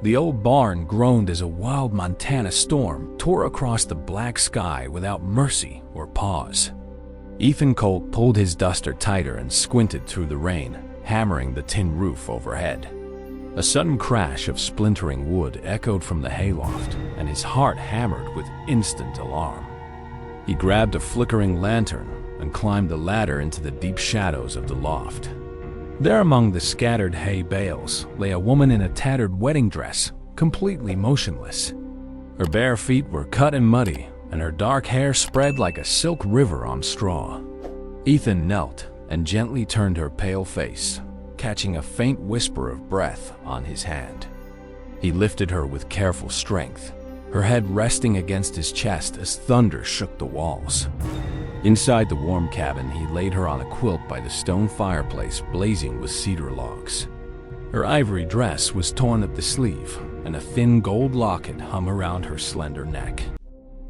The old barn groaned as a wild Montana storm tore across the black sky without mercy or pause. Ethan Colt pulled his duster tighter and squinted through the rain, hammering the tin roof overhead. A sudden crash of splintering wood echoed from the hayloft, and his heart hammered with instant alarm. He grabbed a flickering lantern and climbed the ladder into the deep shadows of the loft. There among the scattered hay bales lay a woman in a tattered wedding dress, completely motionless. Her bare feet were cut and muddy, and her dark hair spread like a silk river on straw. Ethan knelt and gently turned her pale face, catching a faint whisper of breath on his hand. He lifted her with careful strength, her head resting against his chest as thunder shook the walls. Inside the warm cabin, he laid her on a quilt by the stone fireplace blazing with cedar logs. Her ivory dress was torn at the sleeve, and a thin gold locket hung around her slender neck.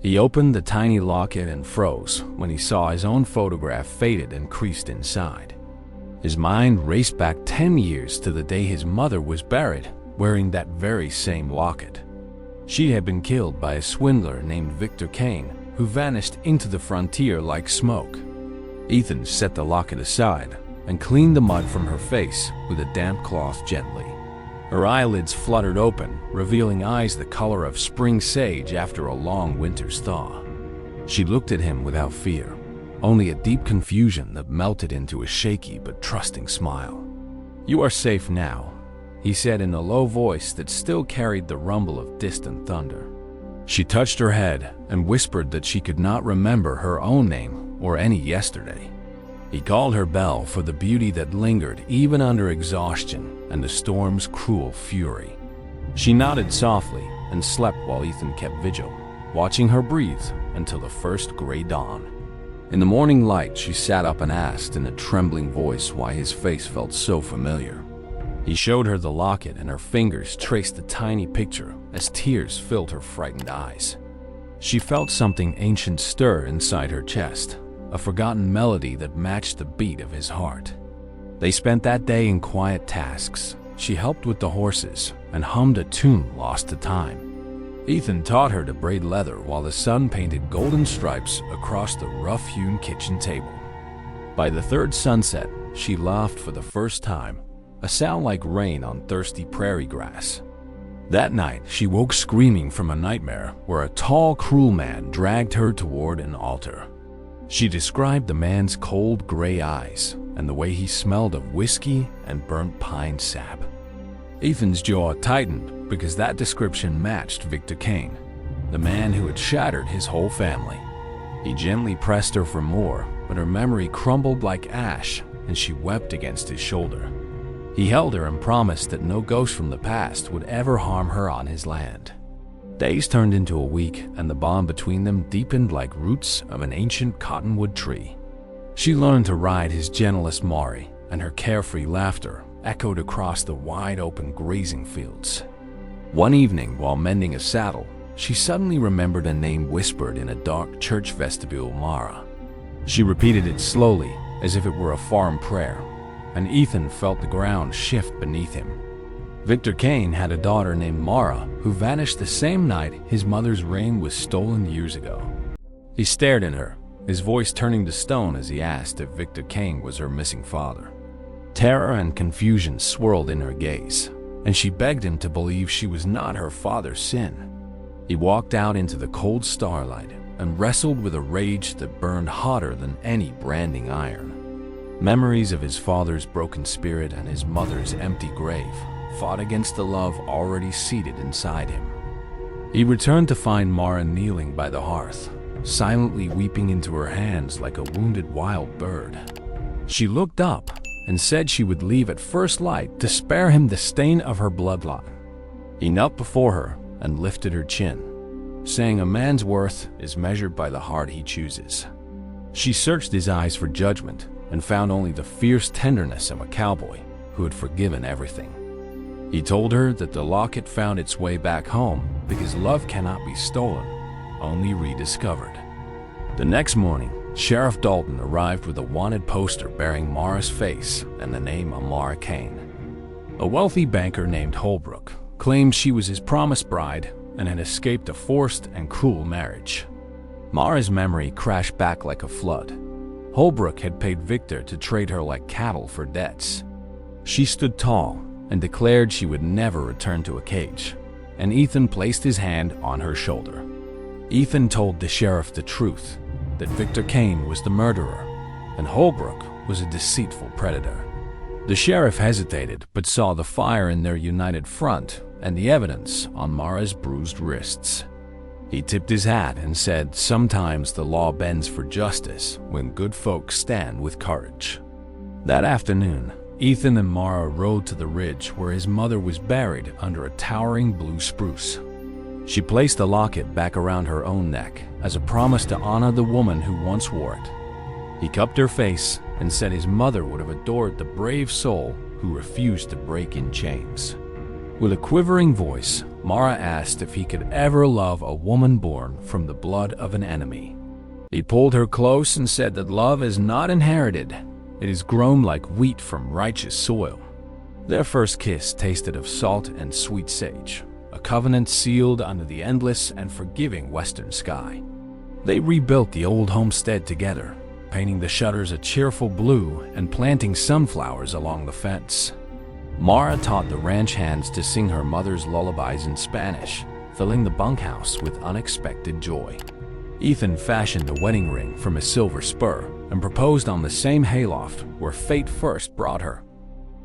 He opened the tiny locket and froze when he saw his own photograph faded and creased inside. His mind raced back 10 years to the day his mother was buried wearing that very same locket. She had been killed by a swindler named Victor Kane, who vanished into the frontier like smoke. Ethan set the locket aside and cleaned the mud from her face with a damp cloth gently. Her eyelids fluttered open, revealing eyes the color of spring sage after a long winter's thaw. She looked at him without fear, only a deep confusion that melted into a shaky but trusting smile. "You are safe now," he said in a low voice that still carried the rumble of distant thunder. She touched her head and whispered that she could not remember her own name or any yesterday. He called her Belle for the beauty that lingered even under exhaustion and the storm's cruel fury. She nodded softly and slept while Ethan kept vigil, watching her breathe until the first gray dawn. In the morning light, she sat up and asked in a trembling voice why his face felt so familiar. He showed her the locket, and her fingers traced the tiny picture as tears filled her frightened eyes. She felt something ancient stir inside her chest, a forgotten melody that matched the beat of his heart. They spent that day in quiet tasks. She helped with the horses and hummed a tune lost to time. Ethan taught her to braid leather while the sun painted golden stripes across the rough-hewn kitchen table. By the third sunset, she laughed for the first time, a sound like rain on thirsty prairie grass. That night, she woke screaming from a nightmare where a tall, cruel man dragged her toward an altar. She described the man's cold gray eyes and the way he smelled of whiskey and burnt pine sap. Ethan's jaw tightened because that description matched Victor Kane, the man who had shattered his whole family. He gently pressed her for more, but her memory crumbled like ash and she wept against his shoulder. He held her and promised that no ghost from the past would ever harm her on his land. Days turned into a week, and the bond between them deepened like roots of an ancient cottonwood tree. She learned to ride his gentlest Mari, and her carefree laughter echoed across the wide-open grazing fields. One evening, while mending a saddle, she suddenly remembered a name whispered in a dark church vestibule, Mara. She repeated it slowly, as if it were a farm prayer, and Ethan felt the ground shift beneath him. Victor Kane had a daughter named Mara who vanished the same night his mother's ring was stolen years ago. He stared at her, his voice turning to stone as he asked if Victor Kane was her missing father. Terror and confusion swirled in her gaze, and she begged him to believe she was not her father's sin. He walked out into the cold starlight and wrestled with a rage that burned hotter than any branding iron. Memories of his father's broken spirit and his mother's empty grave fought against the love already seated inside him. He returned to find Mara kneeling by the hearth, silently weeping into her hands like a wounded wild bird. She looked up and said she would leave at first light to spare him the stain of her bloodline. He knelt before her and lifted her chin, saying a man's worth is measured by the heart he chooses. She searched his eyes for judgment and found only the fierce tenderness of a cowboy who had forgiven everything. He told her that the locket found its way back home because love cannot be stolen, only rediscovered. The next morning, Sheriff Dalton arrived with a wanted poster bearing Mara's face and the name Amara Kane. A wealthy banker named Holbrook claimed she was his promised bride and had escaped a forced and cruel marriage. Mara's memory crashed back like a flood. Holbrook had paid Victor to trade her like cattle for debts. She stood tall and declared she would never return to a cage, and Ethan placed his hand on her shoulder. Ethan told the sheriff the truth, that Victor Kane was the murderer, and Holbrook was a deceitful predator. The sheriff hesitated, but saw the fire in their united front and the evidence on Mara's bruised wrists. He tipped his hat and said, "Sometimes the law bends for justice when good folks stand with courage." That afternoon, Ethan and Mara rode to the ridge where his mother was buried under a towering blue spruce. She placed the locket back around her own neck as a promise to honor the woman who once wore it. He cupped her face and said his mother would have adored the brave soul who refused to break in chains. With a quivering voice, Mara asked if he could ever love a woman born from the blood of an enemy. He pulled her close and said that love is not inherited. It is grown like wheat from righteous soil. Their first kiss tasted of salt and sweet sage, a covenant sealed under the endless and forgiving western sky. They rebuilt the old homestead together, painting the shutters a cheerful blue and planting sunflowers along the fence. Mara taught the ranch hands to sing her mother's lullabies in Spanish, filling the bunkhouse with unexpected joy. Ethan fashioned a wedding ring from a silver spur and proposed on the same hayloft where fate first brought her.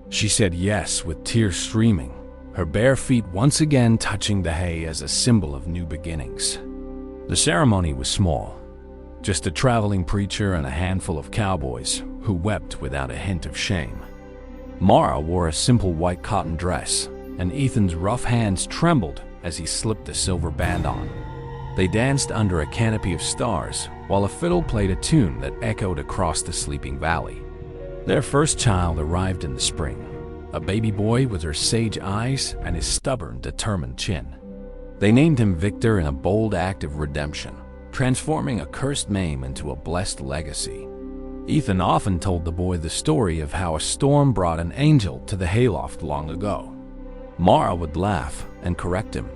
She said yes with tears streaming, her bare feet once again touching the hay as a symbol of new beginnings. The ceremony was small, just a traveling preacher and a handful of cowboys who wept without a hint of shame. Mara wore a simple white cotton dress, and Ethan's rough hands trembled as he slipped the silver band on. They danced under a canopy of stars while a fiddle played a tune that echoed across the sleeping valley. Their first child arrived in the spring, a baby boy with her sage eyes and his stubborn, determined chin. They named him Victor in a bold act of redemption, transforming a cursed name into a blessed legacy. Ethan often told the boy the story of how a storm brought an angel to the hayloft long ago. Mara would laugh and correct him,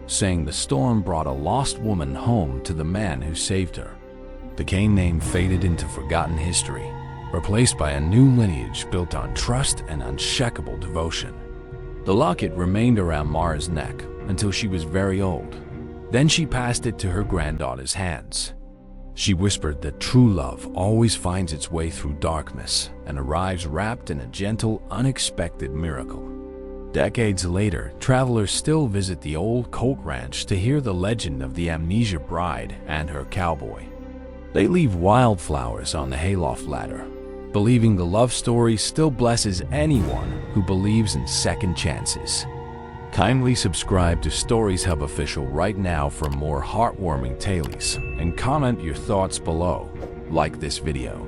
saying the storm brought a lost woman home to the man who saved her. The Kane name faded into forgotten history, replaced by a new lineage built on trust and unshakable devotion. The locket remained around Mara's neck until she was very old. Then she passed it to her granddaughter's hands. She whispered that true love always finds its way through darkness and arrives wrapped in a gentle, unexpected miracle. Decades later, travelers still visit the old Colt ranch to hear the legend of the amnesia bride and her cowboy. They leave wildflowers on the hayloft ladder, believing the love story still blesses anyone who believes in second chances. Kindly subscribe to Stories Hub Official right now for more heartwarming tales, and comment your thoughts below. Like this video.